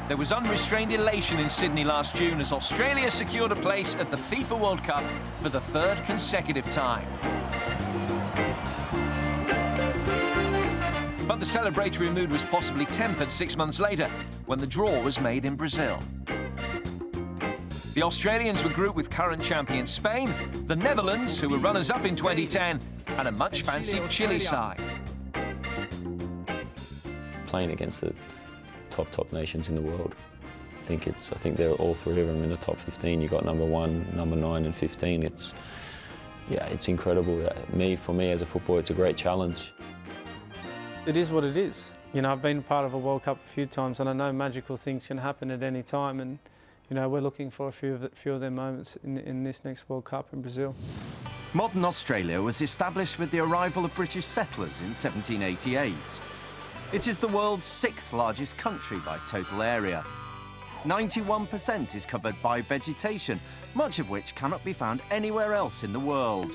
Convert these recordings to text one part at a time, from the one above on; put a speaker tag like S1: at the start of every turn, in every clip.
S1: There was unrestrained elation in Sydney last June as Australia secured a place at the FIFA World Cup for the third consecutive time. But the celebratory mood was possibly tempered 6 months later when the draw was made in Brazil. The Australians were grouped with current champion Spain, the Netherlands, who were runners-up in 2010, and a much-fancied Chile side.
S2: Playing against the top nations in the world, I think they're all three of them in the top 15. You got number 1, number 9, and 15. It's incredible. For me as a footballer, it's a great challenge.
S3: It is what it is. You know, I've been part of a World Cup a few times, and I know magical things can happen at any time. And you know, we're looking for a few of their moments in this next World Cup in Brazil.
S4: Modern Australia was established with the arrival of British settlers in 1788. It is the world's 6th largest country by total area. 91% is covered by vegetation, much of which cannot be found anywhere else in the world.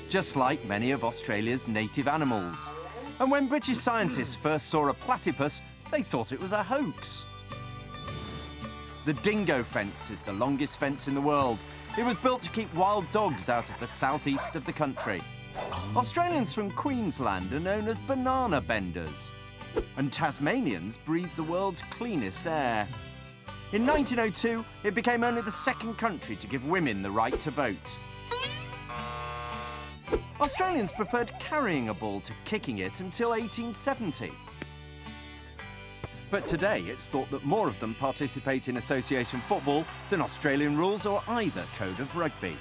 S4: Just like many of Australia's native animals. And when British scientists first saw a platypus, they thought it was a hoax. The Dingo Fence is the longest fence in the world. It was built to keep wild dogs out of the southeast of the country. Australians from Queensland are known as banana benders. And Tasmanians breathe the world's cleanest air. In 1902, it became only the 2nd country to give women the right to vote. Australians preferred carrying a ball to kicking it until 1870. But today, it's thought that more of them participate in association football than Australian rules or either code of rugby.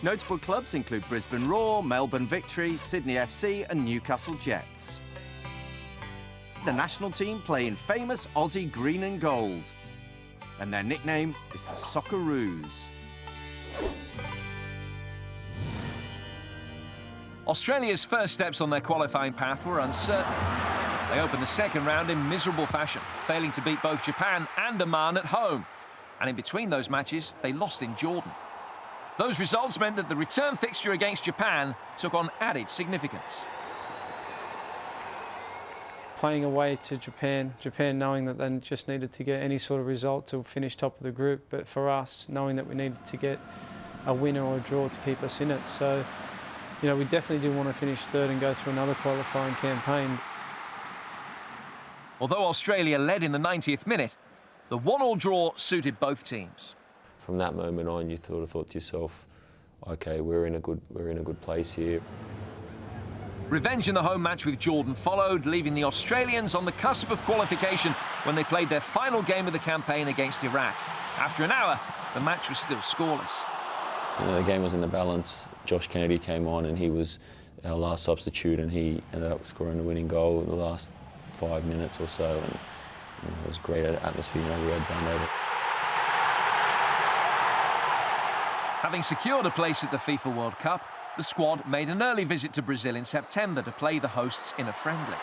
S4: Notable clubs include Brisbane Roar, Melbourne Victory, Sydney FC and Newcastle Jets. The national team play in famous Aussie green and gold. And their nickname is the Socceroos.
S1: Australia's first steps on their qualifying path were uncertain. They opened the second round in miserable fashion, failing to beat both Japan and Oman at home. And in between those matches, they lost in Jordan. Those results meant that the return fixture against Japan took on added significance.
S3: Playing away to Japan knowing that they just needed to get any sort of result to finish top of the group, but for us, knowing that we needed to get a win or a draw to keep us in it. So, you know, we definitely didn't want to finish 3rd and go through another qualifying campaign.
S1: Although Australia led in the 90th minute, the 1-1 draw suited both teams.
S2: From that moment on, you thought to yourself, okay, we're in a good place here.
S1: Revenge in the home match with Jordan followed, leaving the Australians on the cusp of qualification when they played their final game of the campaign against Iraq. After an hour, the match was still scoreless.
S2: You know, the game was in the balance. Josh Kennedy came on and he was our last substitute, and he ended up scoring the winning goal in the last 5 minutes or so, and it was a great atmosphere. You know, we had done over.
S1: Having secured a place at the FIFA World Cup, the squad made an early visit to Brazil in September to play the hosts in a friendly.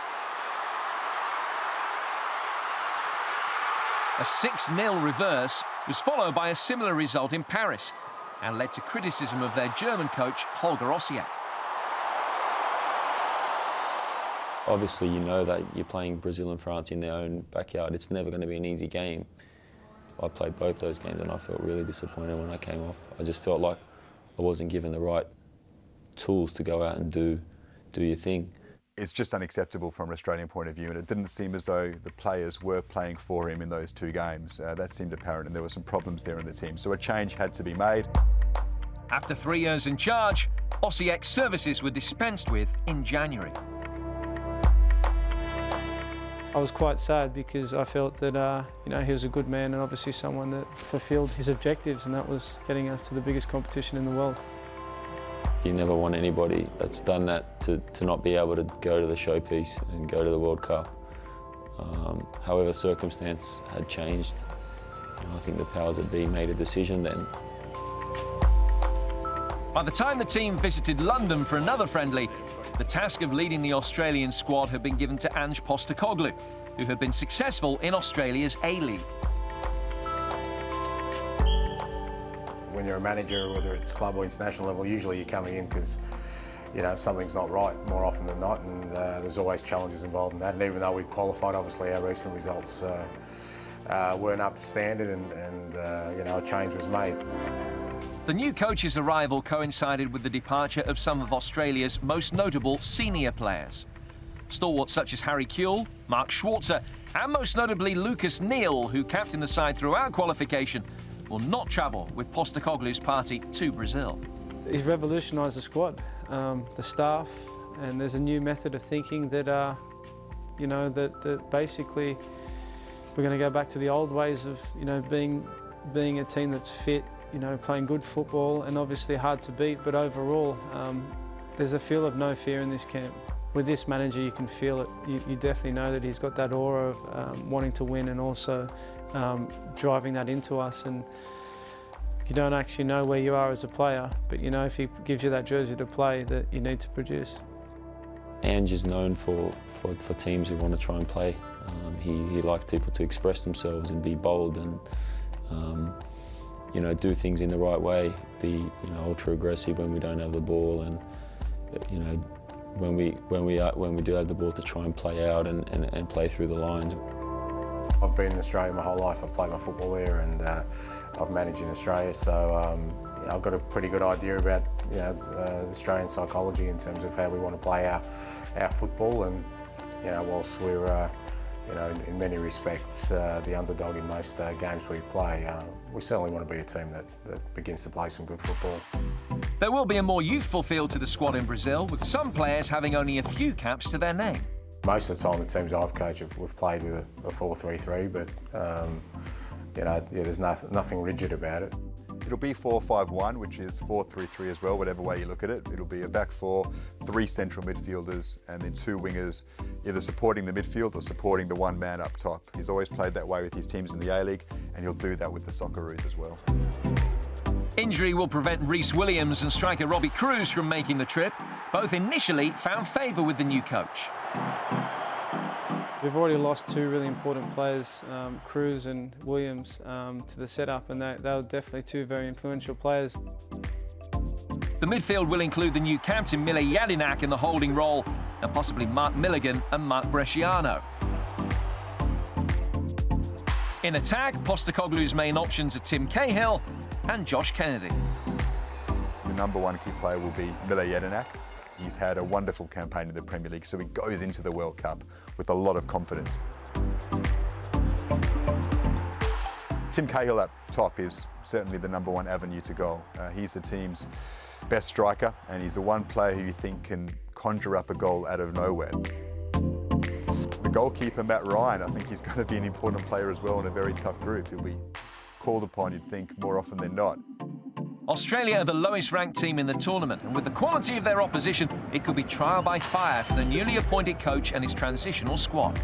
S1: A 6-0 reverse was followed by a similar result in Paris and led to criticism of their German coach, Holger Osiak.
S2: Obviously, you know that you're playing Brazil and France in their own backyard. It's never going to be an easy game. I played both those games and I felt really disappointed when I came off. I just felt like I wasn't given the right tools to go out and do your thing.
S5: It's just unacceptable from an Australian point of view, and it didn't seem as though the players were playing for him in those 2 games. That seemed apparent, and there were some problems there in the team. So a change had to be made.
S1: After 3 years in charge, Osiak's services were dispensed with in January.
S3: I was quite sad because I felt that you know, he was a good man and obviously someone that fulfilled his objectives, and that was getting us to the biggest competition in the world.
S2: You never want anybody that's done that to not be able to go to the showpiece and go to the World Cup. However, circumstance had changed. You know, I think the powers that be made a decision then.
S1: By the time the team visited London for another friendly, the task of leading the Australian squad had been given to Ange Postecoglou, who had been successful in Australia's A-League.
S6: When you're a manager, whether it's club or international level, usually you're coming in because you know, something's not right more often than not, and there's always challenges involved in that. And even though we'd qualified, obviously our recent results weren't up to standard, and you know, a change was made.
S1: The new coach's arrival coincided with the departure of some of Australia's most notable senior players. Stalwarts such as Harry Cahill, Mark Schwarzer, and most notably Lucas Neal, who captained the side throughout qualification, will not travel with Postecoglou's party to Brazil.
S3: He's revolutionised the squad, the staff, and there's a new method of thinking that, you know, that basically we're going to go back to the old ways of, you know, being a team that's fit, you know, playing good football, and obviously hard to beat, but overall there's a feel of no fear in this camp. With this manager, you can feel it. You definitely know that he's got that aura of wanting to win, and also driving that into us. And you don't actually know where you are as a player, but you know if he gives you that jersey to play, that you need to produce.
S2: Ange is known for teams who want to try and play. He likes people to express themselves and be bold, and you know, do things in the right way. Be, you know, ultra aggressive when we don't have the ball, and you know, when we do have the ball, to try and play out and play through the lines.
S6: I've been in Australia my whole life. I've played my football here, and I've managed in Australia, so I've got a pretty good idea about, you know, Australian psychology in terms of how we want to play our football. And you know, whilst we're you know, in many respects the underdog in most games we play, we certainly want to be a team that begins to play some good football.
S1: There will be a more youthful feel to the squad in Brazil, with some players having only a few caps to their name.
S6: Most of the time the teams I've coached, we've played with a 4-3-3, but you know, yeah, there's nothing rigid about it.
S5: It'll be 4-5-1, which is 4-3-3 as well, whatever way you look at it. It'll be a back four, 3 central midfielders, and then 2 wingers, either supporting the midfield or supporting the one man up top. He's always played that way with his teams in the A-League, and he'll do that with the Socceroos as well.
S1: Injury will prevent Rhys Williams and striker Robbie Cruz from making the trip. Both initially found favour with the new coach.
S3: We've already lost 2 really important players, Cruz and Williams, to the setup, and they were definitely 2 very influential players.
S1: The midfield will include the new captain Mile Jedinak in the holding role, and possibly Mark Milligan and Mark Bresciano. In attack, Postecoglou's main options are Tim Cahill and Josh Kennedy.
S5: The number 1 key player will be Mile Jedinak. He's had a wonderful campaign in the Premier League, so he goes into the World Cup with a lot of confidence. Tim Cahill up top is certainly the number 1 avenue to goal. He's the team's best striker, and he's the one player who you think can conjure up a goal out of nowhere. The goalkeeper, Matt Ryan, I think he's going to be an important player as well in a very tough group. He'll be called upon, you'd think, more often than not.
S1: Australia are the lowest ranked team in the tournament, and with the quality of their opposition, it could be trial by fire for the newly appointed coach and his transitional squad.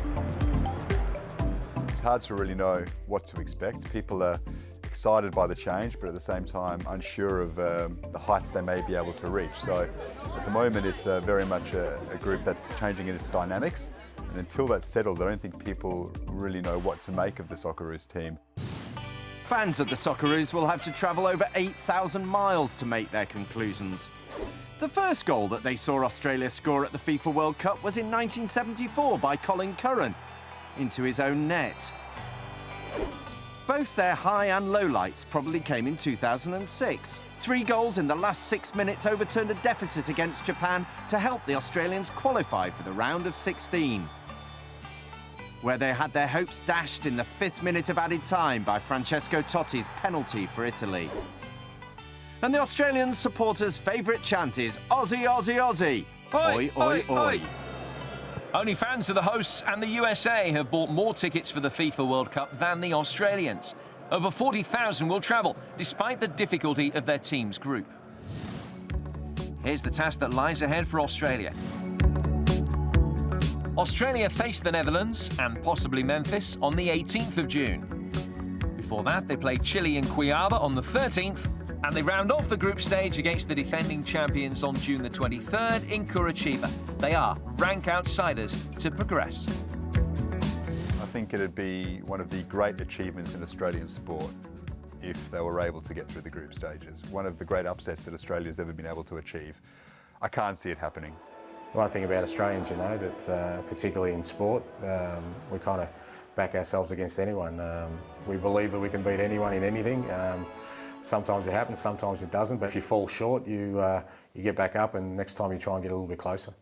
S5: It's hard to really know what to expect. People are excited by the change, but at the same time unsure of the heights they may be able to reach. So at the moment it's very much a group that's changing in its dynamics, and until that's settled, I don't think people really know what to make of the Socceroos team.
S4: Fans of the Socceroos will have to travel over 8,000 miles to make their conclusions. The first goal that they saw Australia score at the FIFA World Cup was in 1974 by Colin Curran into his own net. Both their high and low lights probably came in 2006. 3 goals in the last 6 minutes overturned a deficit against Japan to help the Australians qualify for the round of 16. Where they had their hopes dashed in the 5th minute of added time by Francesco Totti's penalty for Italy. And the Australian supporters' favourite chant is Aussie, Aussie, Aussie. Oi, oi, oi.
S1: Only fans of the hosts and the USA have bought more tickets for the FIFA World Cup than the Australians. Over 40,000 will travel, despite the difficulty of their team's group. Here's the task that lies ahead for Australia. Australia face the Netherlands and possibly Memphis on the 18th of June. Before that, they play Chile and Cuiabá on the 13th, and they round off the group stage against the defending champions on June the 23rd in Curitiba. They are rank outsiders to progress.
S5: I think it'd be one of the great achievements in Australian sport if they were able to get through the group stages. One of the great upsets that Australia's ever been able to achieve. I can't see it happening.
S6: One thing about Australians, you know, that particularly in sport, we kind of back ourselves against anyone. We believe that we can beat anyone in anything. Sometimes it happens, sometimes it doesn't, but if you fall short, you get back up and next time you try and get a little bit closer.